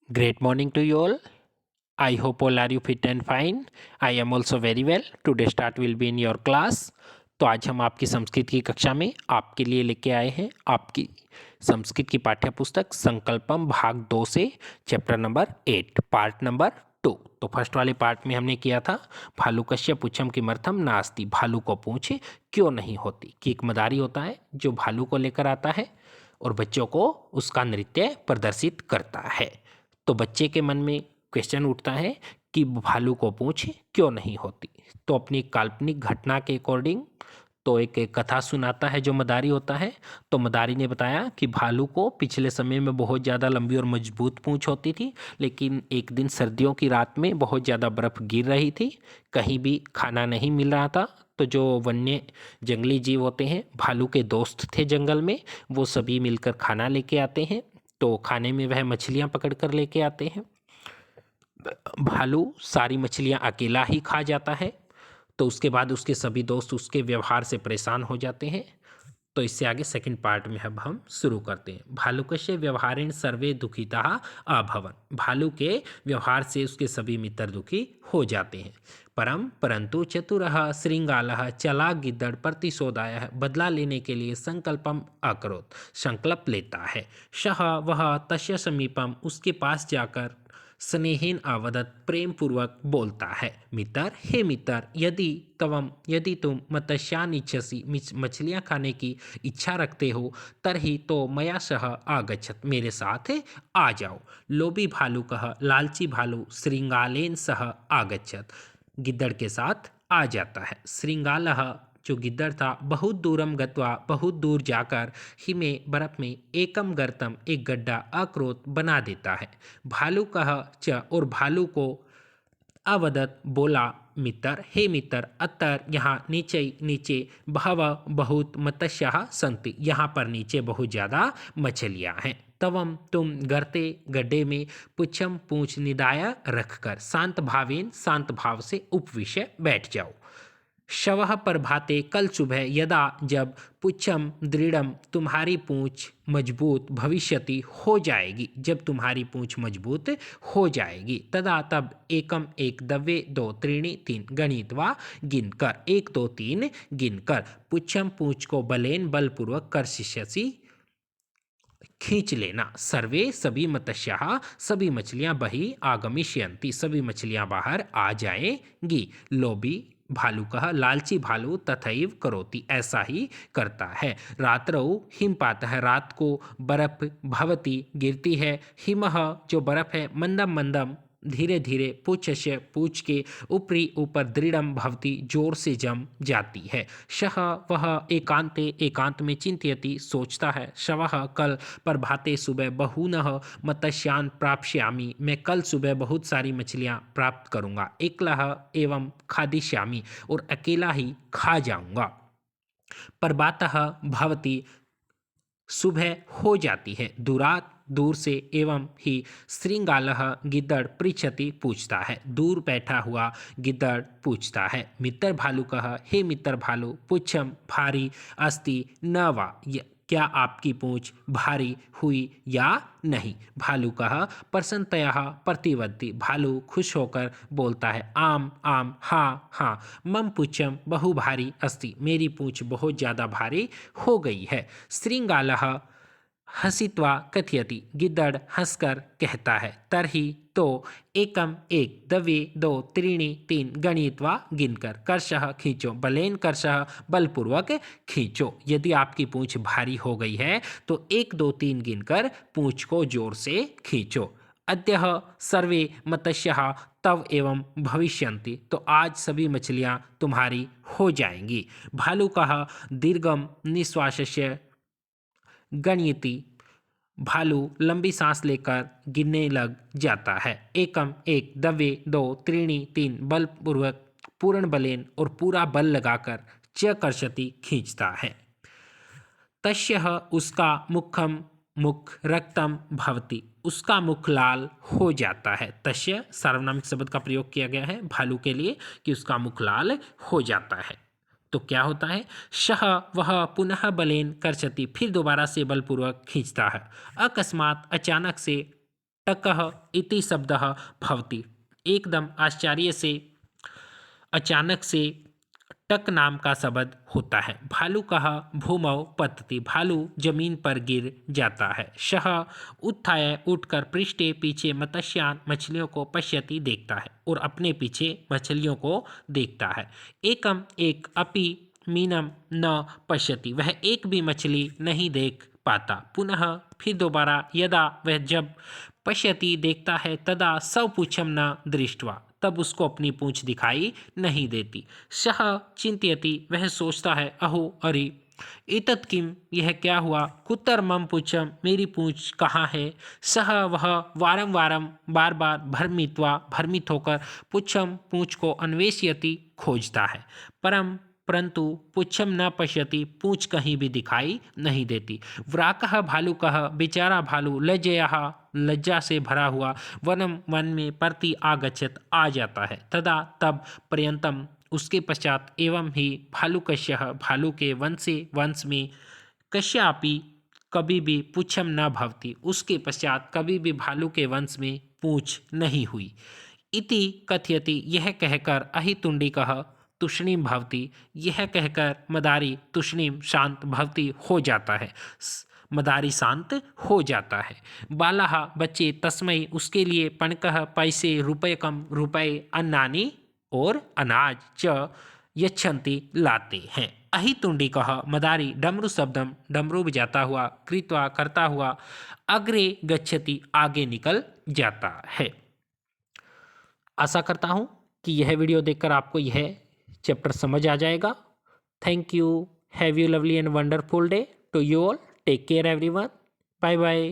Great morning to you all. I hope all are you fit and fine. I am also very well. Today start will be in your class. तो आज हम आपकी संस्कृत की कक्षा में आपके लिए लेके आए हैं आपकी संस्कृत की पाठ्य पुस्तक संकल्पम भाग 2 से चैप्टर नंबर 8 पार्ट नंबर 2। तो फर्स्ट वाले पार्ट में हमने किया था भालुकस्य पुच्छम किमर्थम नास्ति, भालू को पूछे क्यों नहीं होती। कि एक मदारी होता है जो भालू को लेकर आता है और बच्चों को उसका नृत्य प्रदर्शित करता है। तो बच्चे के मन में क्वेश्चन उठता है कि भालू को पूछ क्यों नहीं होती। तो अपनी काल्पनिक घटना के अकॉर्डिंग तो एक कथा सुनाता है जो मदारी होता है। तो मदारी ने बताया कि भालू को पिछले समय में बहुत ज़्यादा लंबी और मजबूत पूंछ होती थी, लेकिन एक दिन सर्दियों की रात में बहुत ज़्यादा बर्फ़ गिर रही थी, कहीं भी खाना नहीं मिल रहा था। तो जो वन्य जंगली जीव होते हैं, भालू के दोस्त थे जंगल में, वो सभी मिलकर खाना लेके आते हैं। तो खाने में वह मछलियाँ पकड़ कर लेके आते हैं। भालू सारी मछलियाँ अकेला ही खा जाता है। तो उसके बाद उसके सभी दोस्त उसके व्यवहार से परेशान हो जाते हैं। तो इससे आगे सेकंड पार्ट में अब हम शुरू करते हैं। भालुकस्य व्यवहारेण सर्वे दुखिता अभवन, भालू के व्यवहार से उसके सभी मित्र दुखी हो जाते हैं। परंतु चतुरः श्रृंगालः चालाक गिद्दड़ प्रतिशोधाय, बदला लेने के लिए संकल्पम अकरोत, संकल्प लेता है। सह वह तस्य समीपम, उसके पास जाकर स्नेहेन आवदत, प्रेम पूर्वक बोलता है। मित्र, हे मित्र, यदि तुम मत्स्यान इच्छसि, मछलियाँ खाने की इच्छा रखते हो, तरही तो मया सह आगच्छत, मेरे साथ आ जाओ। लोभी भालू कह, लालची भालू श्रृंगालेन सह आगच्छत, गिद्दड़ के साथ आ जाता है। श्रृंगालः जो गिद्दड़ था, बहुत दूरम गत्वा, बहुत दूर जाकर, हिमे बर्फ में, एकम गर्तम एक गड्ढा अक्रोत बना देता है। भालू कह च, और भालू को अवदत बोला, मित्र, हे मित्र, अतर यहाँ नीचे नीचे बहव बहुत मत्स्याः संति, यहाँ पर नीचे बहुत ज़्यादा मछलियाँ हैं। तवम तुम गर्ते गड्ढे में पुच्छम पूंछ निदाय रखकर शांत भावेन, शांत भाव से उपविश्य बैठ जाओ। शवः प्रभाते, कल सुबह, यदा जब, पुच्छम दृढ़म तुम्हारी पूंछ मजबूत, भविष्यति हो जाएगी, जब तुम्हारी पूंछ मजबूत हो जाएगी, तदा तब एकम एक, दव्ये दो, त्रीणि तीन, गणितवा गिनकर, एक दो तीन गिनकर, पुच्छम पूंछ को बलेन बलपूर्वक कर शिष्यसी खींच लेना। सर्वे सभी मत्स्याः सभी मछलियां बही आगमिष्यन्ति, सभी मछलियां बाहर आ जाएंगी। लोभी भालू कह, लालची भालू तथैव करोति, ऐसा ही करता है। रात्रौ हिमपात है, रात को बर्फ भवती गिरती है। हिमः जो बर्फ है, मंदम मंदम धीरे धीरे, पूछस्य पूछ के, ऊपरी ऊपर, दृढ़म भवती जोर से जम जाती है। शह वह एकांते एकांत में, चिंतयति सोचता है, शवः कल, प्रभाते सुबह, बहुनः मत्स्यान् प्राप्स्यामि, मैं कल सुबह बहुत सारी मछलियाँ प्राप्त करूँगा। एकलः एवं खादिष्यामि, और अकेला ही खा जाऊँगा। प्रभातः भवती सुबह हो जाती है, दूरात दूर से, एवं ही श्रृंगालः गिद्दड़ पृच्छति पूछता है, दूर बैठा हुआ गिद्दड़ पूछता है। मित्र भालू कह, हे मित्र भालू, पुच्छम भारी अस्ति न वा, क्या आपकी पूंछ भारी हुई या नहीं। भालू कह प्रसन्नतया प्रतिवद्ति, भालू खुश होकर बोलता है, आम आम, हाँ हाँ, मम पुच्छम बहु भारी अस्ति, मेरी पूंछ बहुत ज़्यादा भारी हो गई है। श्रृंगालः हसित्वा कथयति, गिद्दड़ हंसकर कहता है, तरही तो एकम एक, दवे दो, त्रीणि तीन, गणित्वा गिनकर, कर्षः खींचो, बलेन कर्षः बलपूर्वक खींचो, यदि आपकी पूंछ भारी हो गई है तो एक दो तीन गिनकर पूंछ को जोर से खींचो। अद्यः सर्वे मत्स्याः तव एवं भविष्यन्ति, तो आज सभी मछलियाँ तुम्हारी हो जाएंगी। भालू कहा दीर्घम निश्वासस्य गणयति, भालू लंबी सांस लेकर गिनने लग जाता है। एकम एक, दवे दो, त्रीणि तीन, बलपूर्वक, पूर्ण बलेन, और पूरा बल लगाकर, च कर्षति खींचता है। तस्यः उसका मुखम मुख रक्तम भवति, उसका मुख लाल हो जाता है। तस्य सार्वनामिक शब्द का प्रयोग किया गया है भालू के लिए कि उसका मुख लाल हो जाता है। तो क्या होता है, शह वह पुनः बलेन कर्षति, फिर दोबारा से बलपूर्वक खींचता है। अकस्मात अचानक से, टकः इति शब्दः भवति। एकदम आश्चर्य से, अचानक से टक नाम का शब्द होता है। भालुकः भूमौ पतति, भालू जमीन पर गिर जाता है। शः उत्थाय उठकर, पृष्ठे पीछे, मत्स्यान् मछलियों को, पश्यति देखता है और अपने पीछे मछलियों को देखता है। एकम एक, अपि मीनम न पश्यति, वह एक भी मछली नहीं देख पाता। पुनः फिर दोबारा, यदा वह जब, पश्यति देखता है, तदा स्वपुच्छं न दृष्ट्वा, तब उसको अपनी पूंछ दिखाई नहीं देती। सह चिंतयति, वह सोचता है, अहो अरे, एतत् किम, यह क्या हुआ, कुतर मम पुच्छम, मेरी पूंछ कहाँ है। सह वह वारं वारं, बार बार, भ्रमित्वा, भ्रमित होकर, पुच्छम पूंछ को, अन्वेष्यति खोजता है, परंतु पुच्छम न पश्यति, पूंछ कहीं भी दिखाई नहीं देती। व्राकः भालुकः, बेचारा भालू, लज्जया, लज्जा से भरा हुआ, वनम वन में, प्रति आगच्छत आ जाता है, तदा तब, पर्यंतम उसके पश्चात, एवं ही भालुकस्य, भालू के वंशे, वंश में, कस्यापि कभी भी, पुच्छम न भवति, उसके पश्चात कभी भी भालू के वंश में पूंछ नहीं हुई। इति कथयति, यह कहकर, अहितुंडिकः तूष्णीम भवति, यह कहकर मदारी तूष्णीम शांत भवति हो जाता है, मदारी शांत हो जाता है। बालः बच्चे, तस्मै उसके लिए, पणकः पैसे, रुपयकम रुपये, अन्नानि और अनाज, च यच्छन्ति लाते हैं। अहितुंडिकः मदारी, डमरू शब्दम डमरू बजाता हुआ, कृत्वा करता हुआ, अग्रे गच्छति आगे निकल जाता है। आशा करता हूँ कि यह वीडियो देखकर आपको यह चैप्टर समझ आ जाएगा। Thank you, have you lovely and wonderful day to you all, take care everyone, bye bye.